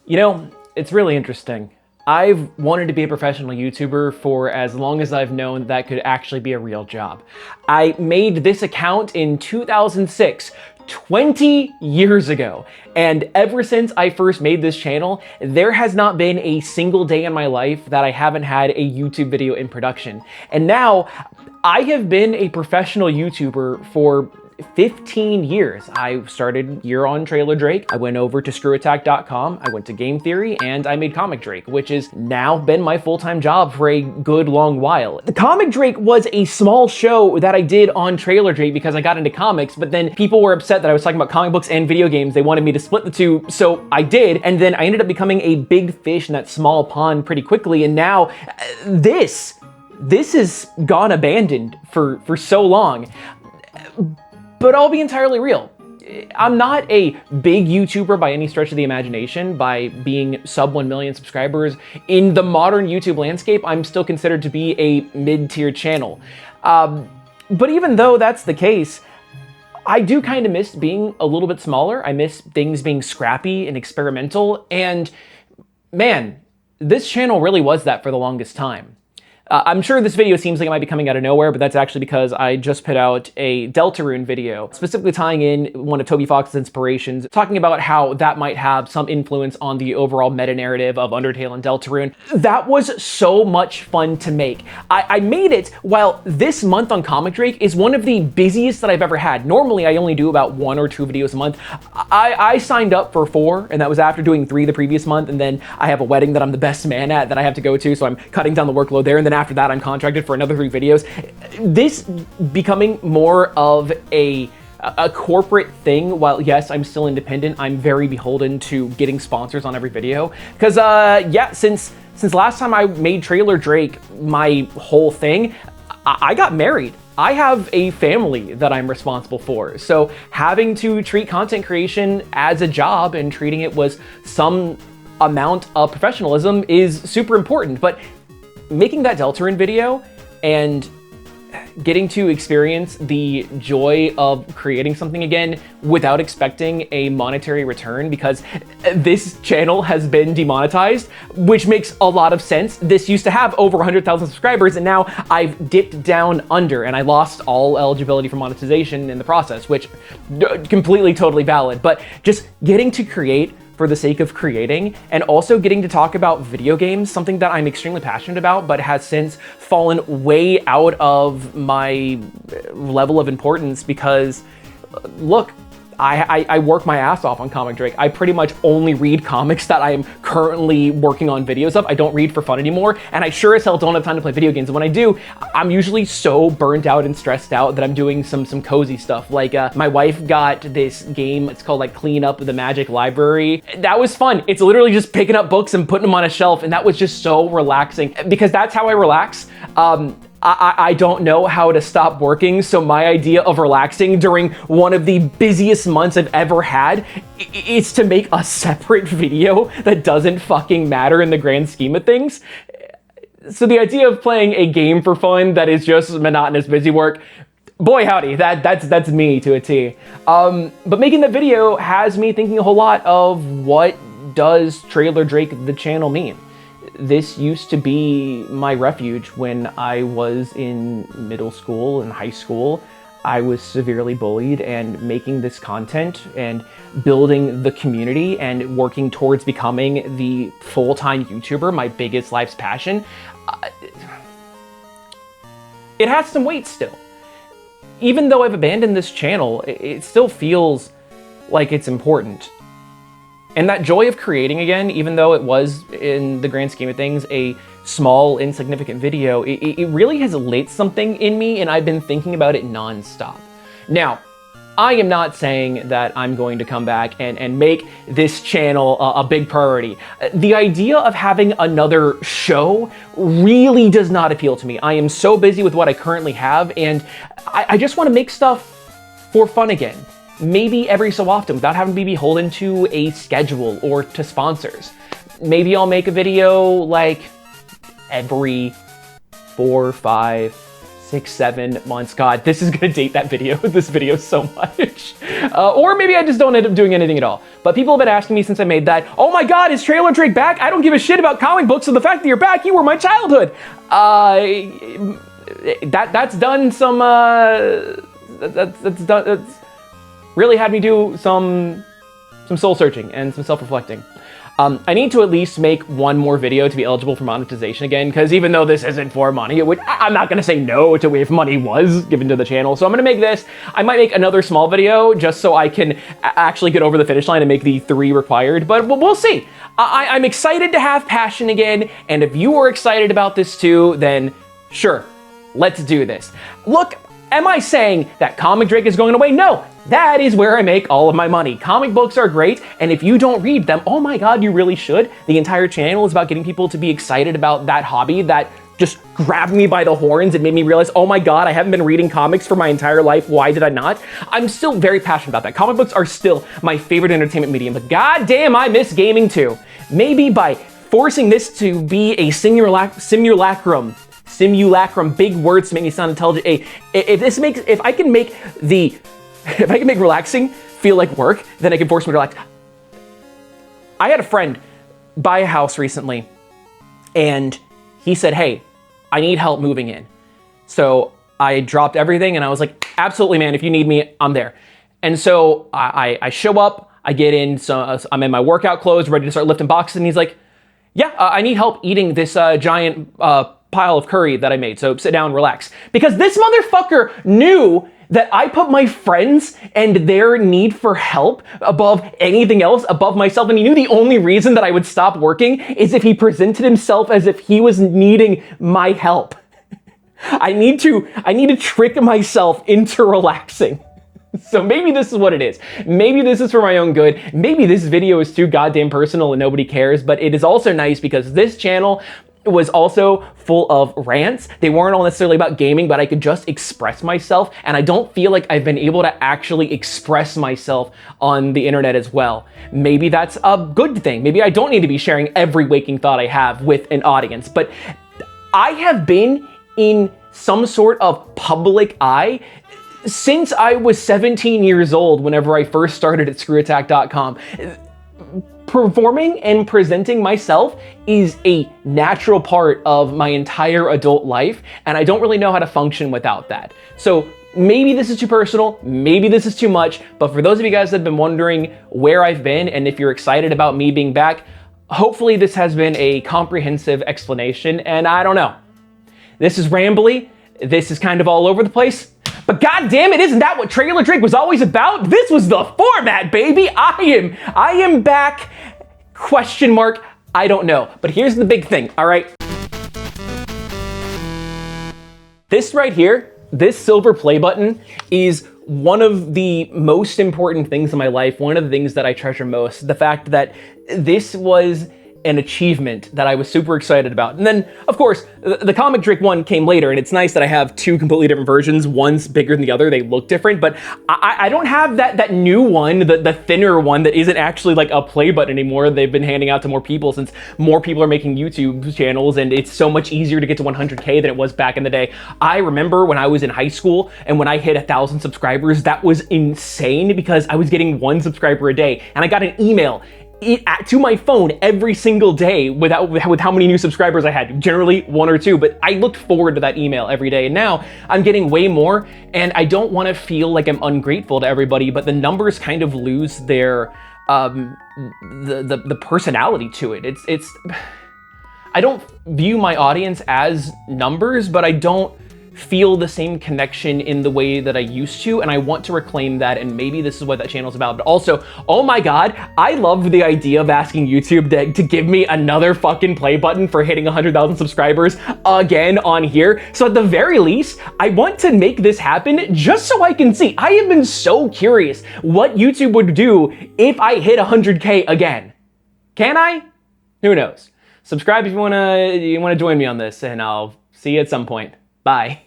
You know, it's really interesting. I've wanted to be a professional YouTuber for as long as I've known that could actually be a real job. I made this account in 2006, 20 years ago. And ever since I first made this channel, there has not been a single day in my life that I haven't had a YouTube video in production. And now, I have been a professional YouTuber for 15 years. I started here on Trailer Drake. I went over to screwattack.com. I went to Game Theory and I made Comic Drake, which has now been my full-time job for a good long while. The Comic Drake was a small show that I did on Trailer Drake because I got into comics, but then people were upset that I was talking about comic books and video games. They wanted me to split the two, so I did. And then I ended up becoming a big fish in that small pond pretty quickly. And now this has gone abandoned for so long. But I'll be entirely real. I'm not a big YouTuber by any stretch of the imagination. By being sub 1 million subscribers in the modern YouTube landscape, I'm still considered to be a mid-tier channel. But even though that's the case, I do kind of miss being a little bit smaller. I miss things being scrappy and experimental. And man, this channel really was that for the longest time. I'm sure this video seems like it might be coming out of nowhere, but that's actually because I just put out a Deltarune video, specifically tying in one of Toby Fox's inspirations, talking about how that might have some influence on the overall meta-narrative of Undertale and Deltarune. That was so much fun to make. I made it while this month on Comic Drake is one of the busiest that I've ever had. Normally, I only do about 1 or 2 videos a month. I signed up for 4, and that was after doing 3 the previous month, and then I have a wedding that I'm the best man at that I have to go to, so I'm cutting down the workload there, and then after that, I'm contracted for another 3 videos. This becoming more of a corporate thing, while yes, I'm still independent, I'm very beholden to getting sponsors on every video. Because yeah, since last time I made Trailer Drake my whole thing, I got married. I have a family that I'm responsible for. So having to treat content creation as a job and treating it with some amount of professionalism is super important. But making that Deltarune video and getting to experience the joy of creating something again without expecting a monetary return, because this channel has been demonetized, which makes a lot of sense. This used to have over 100,000 subscribers, and now I've dipped down under, and I lost all eligibility for monetization in the process, which completely, totally valid. But just getting to create for the sake of creating, and also getting to talk about video games, something that I'm extremely passionate about, but has since fallen way out of my level of importance because, look, I work my ass off on Comic Drake. I pretty much only read comics that I am currently working on videos of. I don't read for fun anymore, and I sure as hell don't have time to play video games. And when I do, I'm usually so burnt out and stressed out that I'm doing some cozy stuff. Like my wife got this game, it's called like Clean Up the Magic Library. That was fun. It's literally just picking up books and putting them on a shelf, and that was just so relaxing because that's how I relax. I don't know how to stop working, so my idea of relaxing during one of the busiest months I've ever had is to make a separate video that doesn't fucking matter in the grand scheme of things. So the idea of playing a game for fun that is just monotonous busy work, boy howdy, that's me to a T. But making the video has me thinking a whole lot of what does Trailer Drake the channel mean? This used to be my refuge when I was in middle school and high school. I was severely bullied, and making this content and building the community and working towards becoming the full-time YouTuber, my biggest life's passion, it has some weight still. Even though I've abandoned this channel, it still feels like it's important. And that joy of creating again, even though it was, in the grand scheme of things, a small, insignificant video, it really has lit something in me, and I've been thinking about it nonstop. Now, I am not saying that I'm going to come back and make this channel a big priority. The idea of having another show really does not appeal to me. I am so busy with what I currently have, and I just want to make stuff for fun again. Maybe every so often without having to be beholden to a schedule or to sponsors. Maybe I'll make a video like every 4, 5, 6, 7 months. God, this is gonna date that video, this video so much. Or maybe I just don't end up doing anything at all. But people have been asking me since I made that, oh my God, is Trailer Drake back? I don't give a shit about comic books, so the fact that you're back, you were my childhood. That's done some, that's really had me do some soul searching and some self-reflecting. I need to at least make one more video to be eligible for monetization again, because even though this isn't for money, I'm not going to say no to if money was given to the channel. So I'm going to make this. I might make another small video just so I can actually get over the finish line and make the 3 required, but we'll see. I'm excited to have passion again, and if you are excited about this too, then sure, let's do this. Look, am I saying that Comic Drake is going away? No, that is where I make all of my money. Comic books are great, and if you don't read them, oh my God, you really should. The entire channel is about getting people to be excited about that hobby that just grabbed me by the horns and made me realize, oh my God, I haven't been reading comics for my entire life. Why did I not? I'm still very passionate about that. Comic books are still my favorite entertainment medium, but goddamn, I miss gaming too. Maybe by forcing this to be a simulacrum, big words to make me sound intelligent. If I can make relaxing feel like work, then I can force me to relax. I had a friend buy a house recently, and he said, hey, I need help moving in. So I dropped everything, and I was like, absolutely, man, if you need me, I'm there. And so I show up, I get in, so I'm in my workout clothes, ready to start lifting boxes, and he's like, yeah, I need help eating this giant pile of curry that I made, so sit down, relax. Because this motherfucker knew that I put my friends and their need for help above anything else, above myself, and he knew the only reason that I would stop working is if he presented himself as if he was needing my help. I need to trick myself into relaxing. So maybe this is what it is. Maybe this is for my own good. Maybe this video is too goddamn personal and nobody cares, but it is also nice because this channel was also full of rants. They weren't all necessarily about gaming, but I could just express myself, and I don't feel like I've been able to actually express myself on the internet as well. Maybe that's a good thing. Maybe I don't need to be sharing every waking thought I have with an audience, but I have been in some sort of public eye since I was 17 years old whenever I first started at screwattack.com. Performing and presenting myself is a natural part of my entire adult life, and I don't really know how to function without that. So maybe this is too personal, maybe this is too much, but for those of you guys that have been wondering where I've been and if you're excited about me being back, hopefully this has been a comprehensive explanation, and I don't know. This is rambly, this is kind of all over the place, but god damn it, isn't that what Trailer Drake was always about? This was the format, baby! I am back, question mark, I don't know. But here's the big thing, all right? This right here, this silver play button is one of the most important things in my life, one of the things that I treasure most. The fact that this was an achievement that I was super excited about. And then, of course, the Comic Drake one came later, and it's nice that I have 2 completely different versions. One's bigger than the other, they look different, but I don't have that new one, the thinner one that isn't actually like a play button anymore. They've been handing out to more people since more people are making YouTube channels, and it's so much easier to get to 100K than it was back in the day. I remember when I was in high school, and when I hit 1,000 subscribers, that was insane because I was getting 1 subscriber a day, and I got an email to my phone every single day with how many new subscribers I had, generally 1 or 2, but I looked forward to that email every day, and now I'm getting way more, and I don't want to feel like I'm ungrateful to everybody, but the numbers kind of lose their the personality to it. It's I don't view my audience as numbers, but I don't feel the same connection in the way that I used to, and I want to reclaim that, and maybe this is what that channel's about. But also, oh my god, I love the idea of asking YouTube to give me another fucking play button for hitting 100,000 subscribers again on here. So at the very least, I want to make this happen just so I can see. I have been so curious what YouTube would do if I hit 100K again. Can I? Who knows? Subscribe if you wanna join me on this, and I'll see you at some point. Bye.